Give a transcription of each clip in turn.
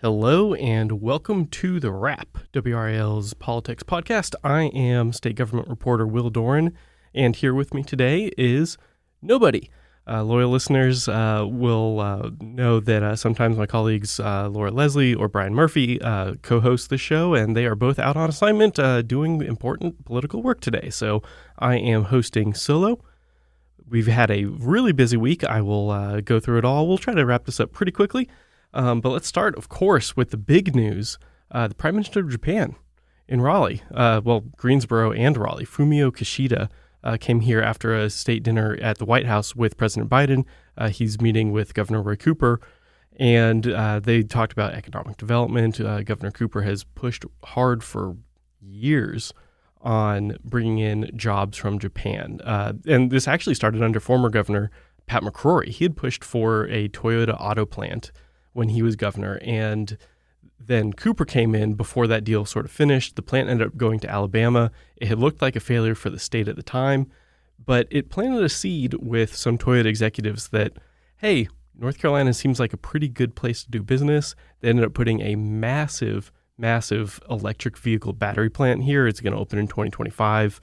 Hello and welcome to the WRAP, WRAL's politics podcast. I am state government reporter Will Doran, and here with me today is nobody. Loyal listeners will know that sometimes my colleagues Laura Leslie or Brian Murphy co-host the show, and they are both out on assignment doing important political work today. So I am hosting solo. We've had a really busy week. I will go through it all. We'll try to wrap this up pretty quickly. But let's start, of course, with the big news. The Prime Minister of Japan in Raleigh, Greensboro and Raleigh, Fumio Kishida, came here after a state dinner at the White House with President Biden. He's meeting with Governor Roy Cooper, and they talked about economic development. Governor Cooper has pushed hard for years on bringing in jobs from Japan. And this actually started under former Governor Pat McCrory. He had pushed for a Toyota auto plant when he was governor, and then Cooper came in before that deal sort of finished. The plant ended up going to Alabama. It had looked like a failure for the state at the time, but it planted a seed with some Toyota executives that, hey, North Carolina seems like a pretty good place to do business. They ended up putting a massive electric vehicle battery plant here. It's going to open in 2025,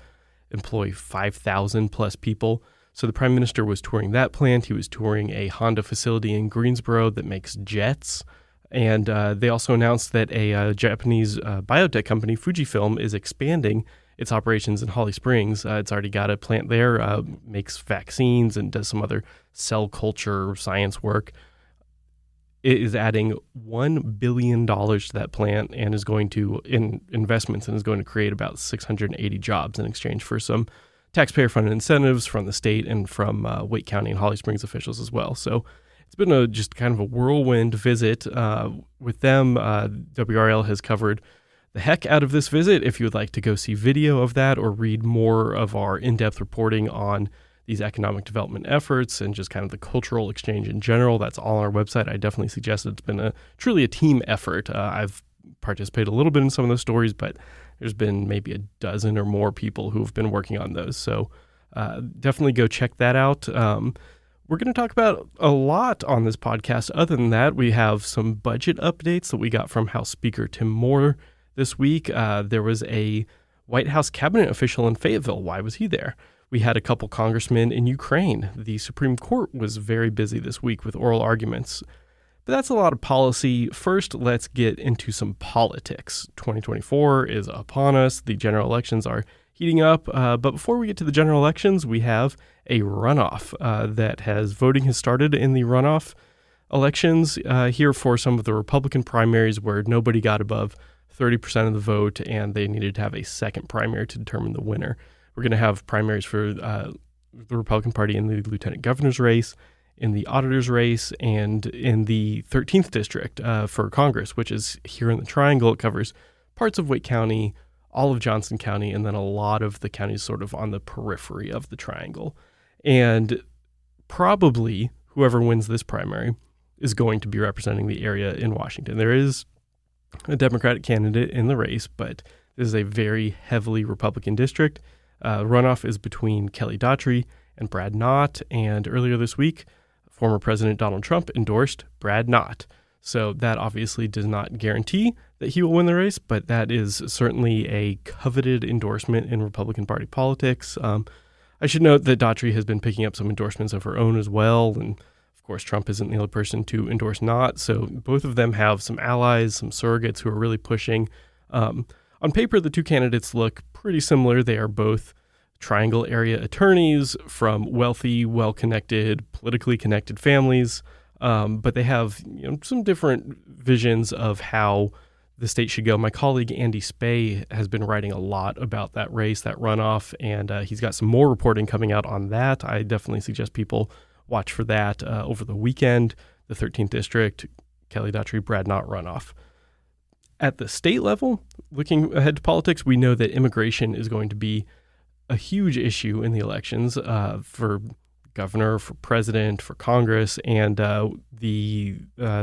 employ 5,000 plus people. So the Prime Minister was touring that plant. He was touring a Honda facility in Greensboro that makes jets. And they also announced that a Japanese biotech company, Fujifilm, is expanding its operations in Holly Springs. It's already got a plant there, makes vaccines and does some other cell culture science work. It is adding $1 billion to that plant and is going to, in investments, and is going to create about 680 jobs in exchange for some taxpayer-funded incentives from the state and from Wake County and Holly Springs officials as well. So it's been just kind of a whirlwind visit with them. WRAL has covered the heck out of this visit. If you would like to go see video of that or read more of our in-depth reporting on these economic development efforts and just kind of the cultural exchange in general, that's all on our website. I definitely suggest it. It's been truly a team effort. I've participated a little bit in some of those stories, but there's been maybe a dozen or more people who have been working on those. So definitely go check that out. We're going to talk about a lot on this podcast. Other than that, we have some budget updates that we got from House Speaker Tim Moore this week. There was a White House cabinet official in Fayetteville. Why was he there? We had a couple congressmen in Ukraine. The Supreme Court was very busy this week with oral arguments. But that's a lot of policy. First, let's get into some politics. 2024 is upon us. The general elections are heating up. But before we get to the general elections, we have a runoff voting has started in the runoff elections here for some of the Republican primaries where nobody got above 30% of the vote, and they needed to have a second primary to determine the winner. We're going to have primaries for the Republican Party in the lieutenant governor's race, in the auditor's race, and in the 13th district for Congress, which is here in the Triangle. It covers parts of Wake County, all of Johnson County, and then a lot of the counties sort of on the periphery of the Triangle. And probably whoever wins this primary is going to be representing the area in Washington. There is a Democratic candidate in the race, but this is a very heavily Republican district. Runoff is between Kelly Daughtry and Brad Knott, and earlier this week, former President Donald Trump endorsed Brad Knott. So that obviously does not guarantee that he will win the race, but that is certainly a coveted endorsement in Republican Party politics. I should note that Daughtry has been picking up some endorsements of her own as well, and of course Trump isn't the only person to endorse Knott, so both of them have some allies, some surrogates who are really pushing. On paper, the two candidates look pretty similar. They are both Triangle area attorneys from wealthy, well-connected, politically connected families, but they have some different visions of how the state should go. My colleague Andy Spay has been writing a lot about that race, that runoff, and he's got some more reporting coming out on that. I definitely suggest people watch for that over the weekend. The 13th district, Kelly Daughtry, Brad Knott runoff. At the state level, looking ahead to politics, we know that immigration is going to be a huge issue in the elections for governor, for president, for Congress, and the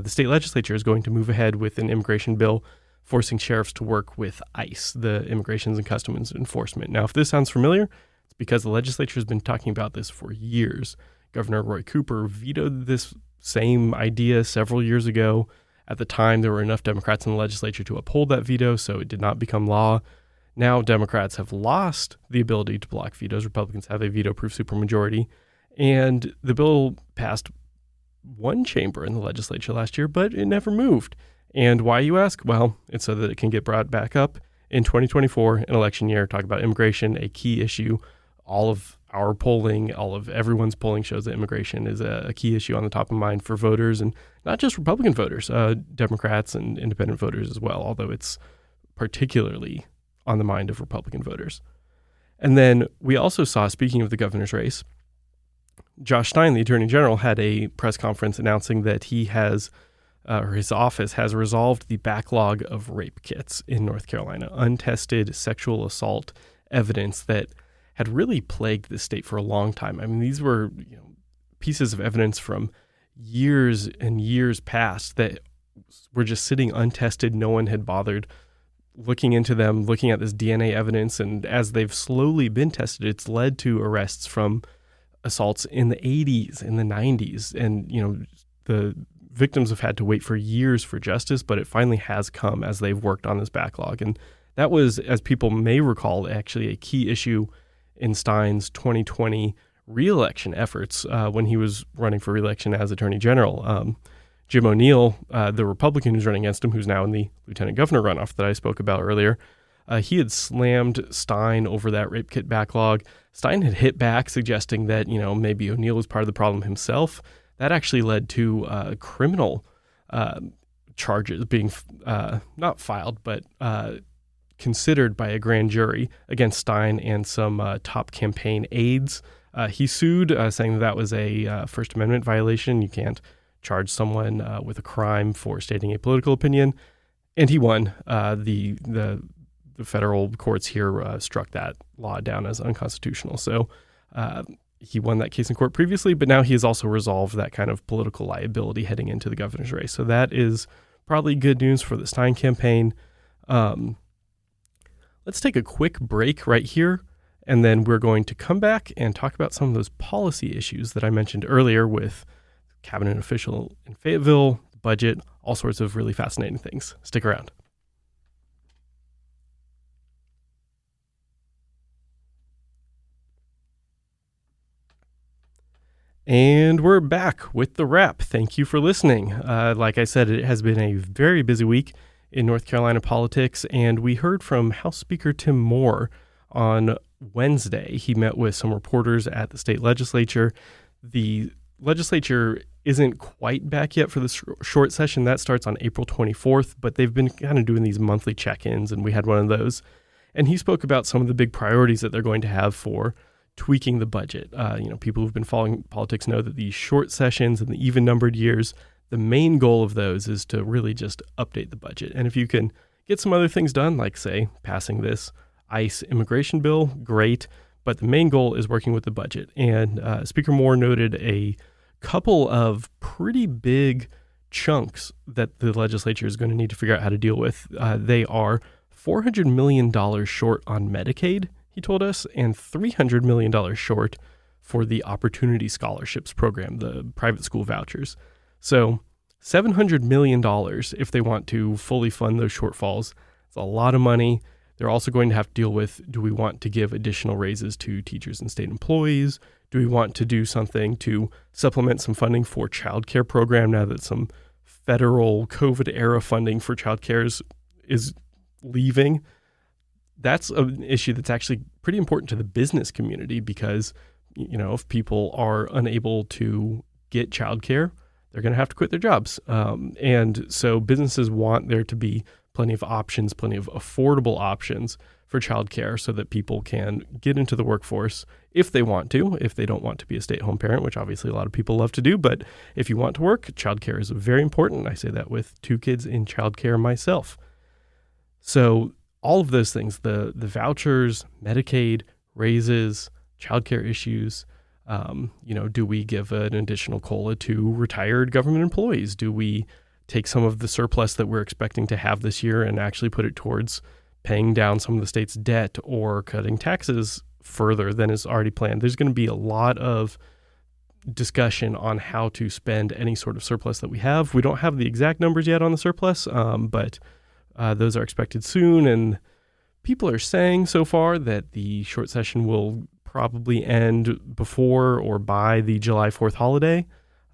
state legislature is going to move ahead with an immigration bill forcing sheriffs to work with ICE, the Immigrations and Customs Enforcement. Now, if this sounds familiar, it's because the legislature has been talking about this for years. Governor Roy Cooper vetoed this same idea several years ago At the time, there were enough Democrats in the legislature to uphold that veto, so it did not become law. Now Democrats have lost the ability to block vetoes. Republicans have a veto-proof supermajority, and the bill passed one chamber in the legislature last year, but it never moved. And why, you ask? Well, it's so that it can get brought back up in 2024, an election year. Talk about immigration, a key issue. All of our polling, all of everyone's polling shows that immigration is a key issue on the top of mind for voters, and not just Republican voters, Democrats and independent voters as well, although it's particularly on the mind of Republican voters. And then we also saw, speaking of the governor's race, Josh Stein, the Attorney General, had a press conference announcing that he has, or his office has resolved the backlog of rape kits in North Carolina, untested sexual assault evidence that had really plagued the state for a long time. I mean, these were pieces of evidence from years and years past that were just sitting untested. No one had bothered looking into them, looking at this DNA evidence. And as they've slowly been tested, it's led to arrests from assaults in the 80s, in the 90s. And, the victims have had to wait for years for justice, but it finally has come as they've worked on this backlog. And that was, as people may recall, actually a key issue in Stein's 2020 re-election efforts when he was running for re-election as Attorney General. Jim O'Neill, the Republican who's running against him, who's now in the lieutenant governor runoff that I spoke about earlier, he had slammed Stein over that rape kit backlog. Stein had hit back, suggesting that, maybe O'Neill was part of the problem himself. That actually led to criminal charges being not filed, but considered by a grand jury against Stein and some top campaign aides. He sued, saying that was a First Amendment violation. You can't charge someone with a crime for stating a political opinion. And he won. The federal courts here struck that law down as unconstitutional. So he won that case in court previously, but now he has also resolved that kind of political liability heading into the governor's race. So that is probably good news for the Stein campaign. Let's take a quick break right here, and then we're going to come back and talk about some of those policy issues that I mentioned earlier with cabinet official in Fayetteville, budget, all sorts of really fascinating things. Stick around. And we're back with the wrap. Thank you for listening. Like I said, it has been a very busy week in North Carolina politics, and we heard from House Speaker Tim Moore on Wednesday. He met with some reporters at the state legislature. The legislature isn't quite back yet for the short session. That starts on April 24th, but they've been kind of doing these monthly check-ins, and we had one of those. And he spoke about some of the big priorities that they're going to have for tweaking the budget. People who've been following politics know that these short sessions and the even-numbered years, the main goal of those is to really just update the budget. And if you can get some other things done, like, say, passing this ICE immigration bill, great. But the main goal is working with the budget. And Speaker Moore noted a couple of pretty big chunks that the legislature is going to need to figure out how to deal with. They are $400 million short on Medicaid, he told us, and $300 million short for the Opportunity Scholarships program, the private school vouchers. So $700 million if they want to fully fund those shortfalls. It's a lot of money. They're also going to have to deal with, do we want to give additional raises to teachers and state employees? Do we want to do something to supplement some funding for childcare program now that some federal COVID-era funding for childcare is leaving? That's an issue that's actually pretty important to the business community because, if people are unable to get childcare, they're going to have to quit their jobs. And so businesses want there to be plenty of options, plenty of affordable options for childcare so that people can get into the workforce if they want to, if they don't want to be a stay-at-home parent, which obviously a lot of people love to do. But if you want to work, childcare is very important. I say that with 2 kids in childcare myself. So all of those things, the vouchers, Medicaid, raises, childcare issues, do we give an additional COLA to retired government employees? Do we take some of the surplus that we're expecting to have this year and actually put it towards paying down some of the state's debt or cutting taxes further than is already planned? There's going to be a lot of discussion on how to spend any sort of surplus that we have. We don't have the exact numbers yet on the surplus, but those are expected soon. And people are saying so far that the short session will probably end before or by the July 4th holiday.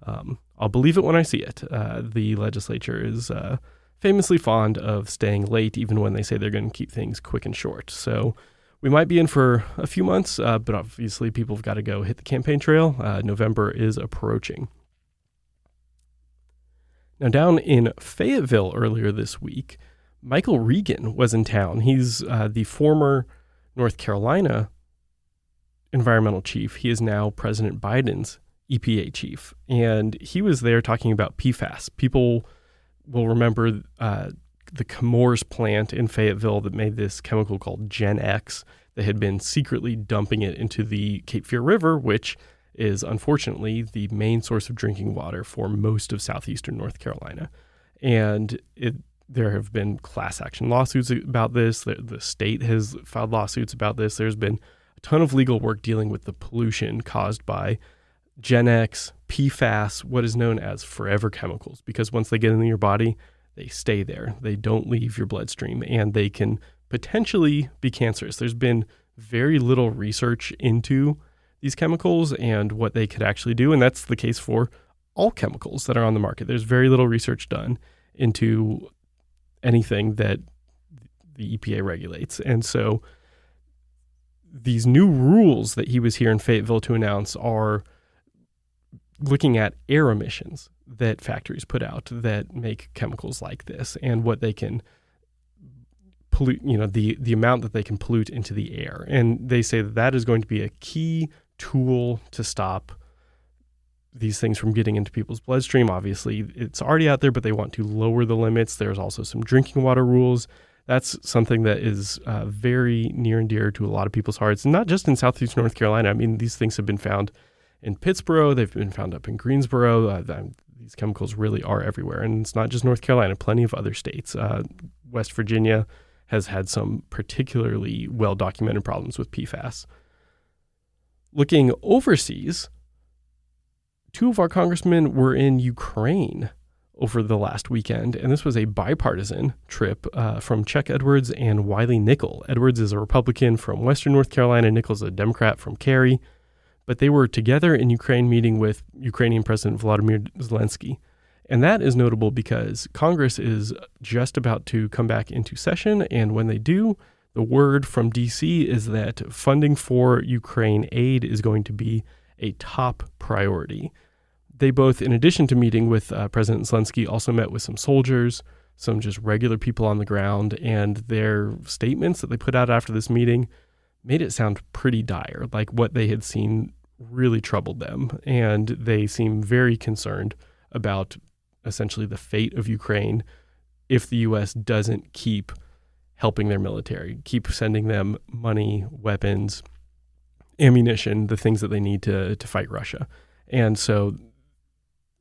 I'll believe it when I see it. The legislature is famously fond of staying late, even when they say they're going to keep things quick and short. So we might be in for a few months, but obviously people have got to go hit the campaign trail. November is approaching. Now, down in Fayetteville earlier this week, Michael Regan was in town. He's the former North Carolina environmental chief. He is now President Biden's EPA chief. And he was there talking about PFAS. People will remember the Chemours plant in Fayetteville that made this chemical called Gen X. They had been secretly dumping it into the Cape Fear River, which is unfortunately the main source of drinking water for most of southeastern North Carolina. And there have been class action lawsuits about this. The state has filed lawsuits about this. There's been a ton of legal work dealing with the pollution caused by Gen X, PFAS, what is known as forever chemicals, because once they get into your body, they stay there. They don't leave your bloodstream, and they can potentially be cancerous. There's been very little research into these chemicals and what they could actually do, and that's the case for all chemicals that are on the market. There's very little research done into anything that the EPA regulates. And so these new rules that he was here in Fayetteville to announce are looking at air emissions that factories put out that make chemicals like this and what they can pollute, the amount that they can pollute into the air. And they say that is going to be a key tool to stop these things from getting into people's bloodstream. Obviously, it's already out there, but they want to lower the limits. There's also some drinking water rules. That's something that is very near and dear to a lot of people's hearts, and not just in southeast North Carolina. I mean, these things have been found in Pittsburgh. They've been found up in Greensboro. These chemicals really are everywhere. And it's not just North Carolina, plenty of other states. West Virginia has had some particularly well-documented problems with PFAS. Looking overseas, two of our congressmen were in Ukraine over the last weekend, and this was a bipartisan trip from Chuck Edwards and Wiley Nickel. Edwards is a Republican from Western North Carolina. Nickel's a Democrat from Cary. But they were together in Ukraine meeting with Ukrainian President Volodymyr Zelenskyy. And that is notable because Congress is just about to come back into session. And when they do, the word from D.C. is that funding for Ukraine aid is going to be a top priority. They both, in addition to meeting with President Zelenskyy, also met with some soldiers, some just regular people on the ground. And their statements that they put out after this meeting made it sound pretty dire, like what they had seen really troubled them. And they seem very concerned about essentially the fate of Ukraine if the U.S. doesn't keep helping their military, keep sending them money, weapons, ammunition, the things that they need to fight Russia. And so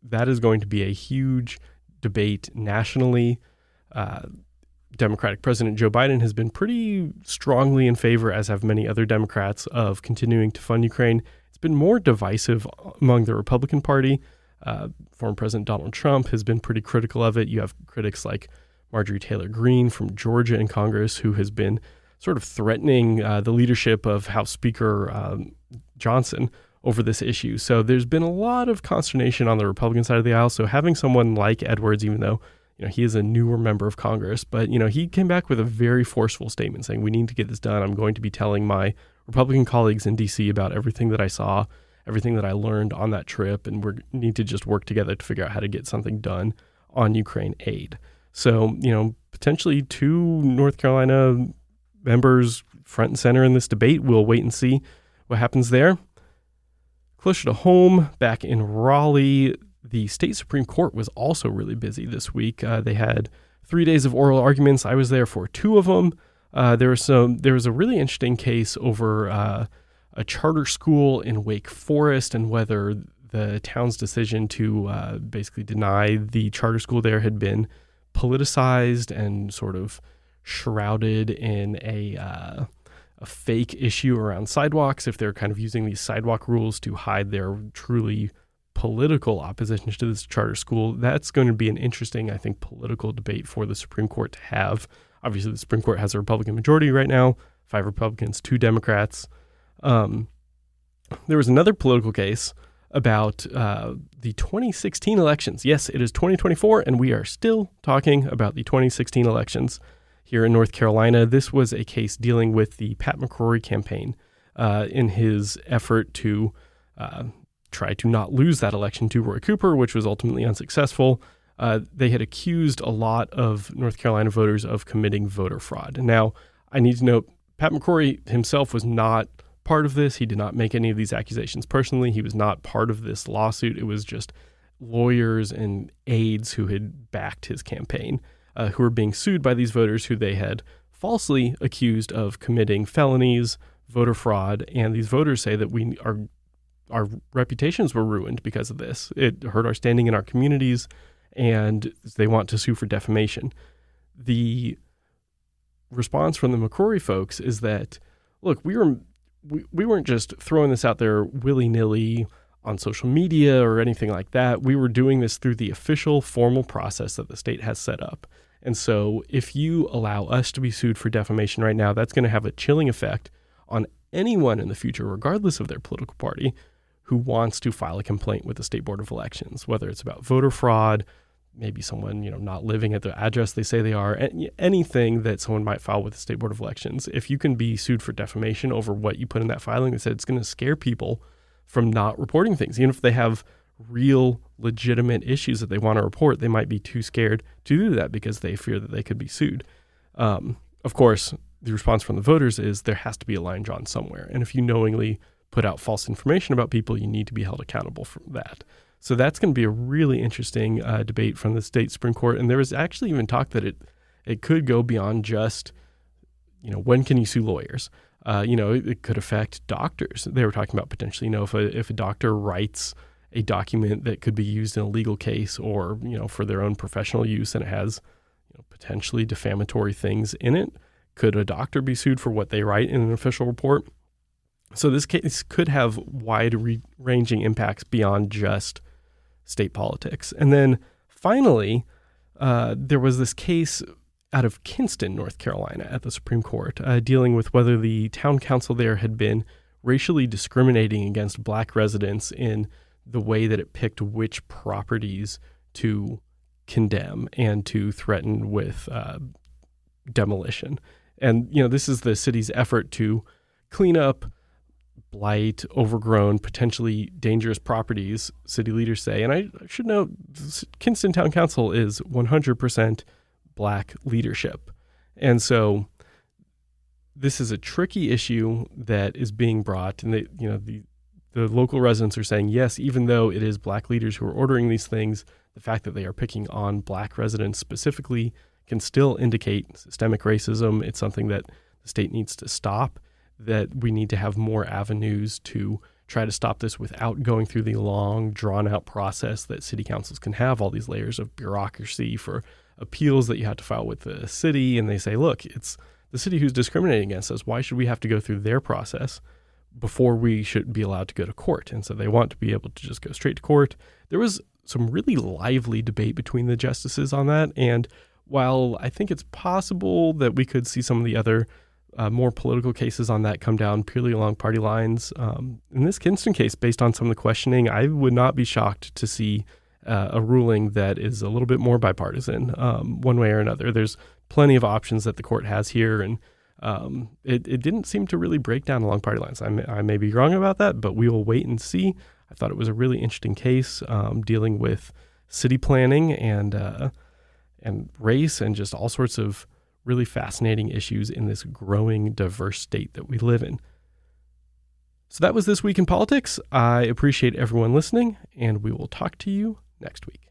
that is going to be a huge debate nationally. Democratic President Joe Biden has been pretty strongly in favor, as have many other Democrats, of continuing to fund Ukraine. It's been more divisive among the Republican Party. Former President Donald Trump has been pretty critical of it. You have critics like Marjorie Taylor Greene from Georgia in Congress, who has been sort of threatening the leadership of House Speaker Johnson over this issue. So there's been a lot of consternation on the Republican side of the aisle. So having someone like Edwards, even though he is a newer member of Congress, but he came back with a very forceful statement saying, we need to get this done. I'm going to be telling my Republican colleagues in D.C. about everything that I saw, everything that I learned on that trip, and we need to just work together to figure out how to get something done on Ukraine aid. So, potentially two North Carolina members front and center in this debate. We'll wait and see what happens there. Closer to home, back in Raleigh, the state Supreme Court was also really busy this week. They had 3 days of oral arguments. I was there for 2 of them. There was a really interesting case over a charter school in Wake Forest and whether the town's decision to basically deny the charter school there had been politicized and sort of shrouded in a a fake issue around sidewalks, if they're kind of using these sidewalk rules to hide their truly political opposition to this charter school, that's going to be an interesting, I think, political debate for the Supreme Court to have. Obviously, the Supreme Court has a Republican majority right now, 5 Republicans, 2 Democrats. There was another political case about the 2016 elections. Yes, it is 2024, and we are still talking about the 2016 elections here in North Carolina. This was a case dealing with the Pat McCrory campaign in his effort to try to not lose that election to Roy Cooper, which was ultimately unsuccessful. They had accused a lot of North Carolina voters of committing voter fraud. Now, I need to note, Pat McCrory himself was not part of this. He did not make any of these accusations personally. He was not part of this lawsuit. It was just lawyers and aides who had backed his campaign, who were being sued by these voters who they had falsely accused of committing felonies, voter fraud, and these voters say that our reputations were ruined because of this. It hurt our standing in our communities, and they want to sue for defamation. The response from the McCrory folks is that, look, we weren't just throwing this out there willy-nilly on social media or anything like that. We were doing this through the official formal process that the state has set up. And so if you allow us to be sued for defamation right now, that's going to have a chilling effect on anyone in the future, regardless of their political party, who wants to file a complaint with the State Board of Elections, whether it's about voter fraud, maybe someone, not living at the address they say they are, anything that someone might file with the State Board of Elections. If you can be sued for defamation over what you put in that filing, they said it's going to scare people from not reporting things. Even if they have real, legitimate issues that they want to report, they might be too scared to do that because they fear that they could be sued. Of course, the response from the voters is there has to be a line drawn somewhere. And if you knowingly put out false information about people, you need to be held accountable for that. So that's going to be a really interesting debate from the state Supreme Court. And there was actually even talk that it could go beyond just, when can you sue lawyers? It could affect doctors. They were talking about potentially, if a doctor writes a document that could be used in a legal case or, for their own professional use, and it has, potentially defamatory things in it, could a doctor be sued for what they write in an official report? So this case could have wide-ranging impacts beyond just state politics. And then finally, there was this case out of Kinston, North Carolina, at the Supreme Court, dealing with whether the town council there had been racially discriminating against black residents in the way that it picked which properties to condemn and to threaten with demolition. And, this is the city's effort to clean up blight, overgrown, potentially dangerous properties, city leaders say. And I should note, Kinston Town Council is 100% black leadership. And so this is a tricky issue that is being brought. And the local residents are saying, yes, even though it is black leaders who are ordering these things, the fact that they are picking on black residents specifically can still indicate systemic racism. It's something that the state needs to stop, that we need to have more avenues to try to stop this without going through the long, drawn-out process that city councils can have, all these layers of bureaucracy for appeals that you have to file with the city. And they say, look, it's the city who's discriminating against us. Why should we have to go through their process before we should be allowed to go to court? And so they want to be able to just go straight to court. There was some really lively debate between the justices on that. And while I think it's possible that we could see some of the other more political cases on that come down purely along party lines, in this Kinston case, based on some of the questioning, I would not be shocked to see a ruling that is a little bit more bipartisan, one way or another. There's plenty of options that the court has here, and it didn't seem to really break down along party lines. I may be wrong about that, but we will wait and see. I thought it was a really interesting case dealing with city planning and race and just all sorts of really fascinating issues in this growing, diverse state that we live in. So that was This Week in Politics. I appreciate everyone listening, and we will talk to you next week.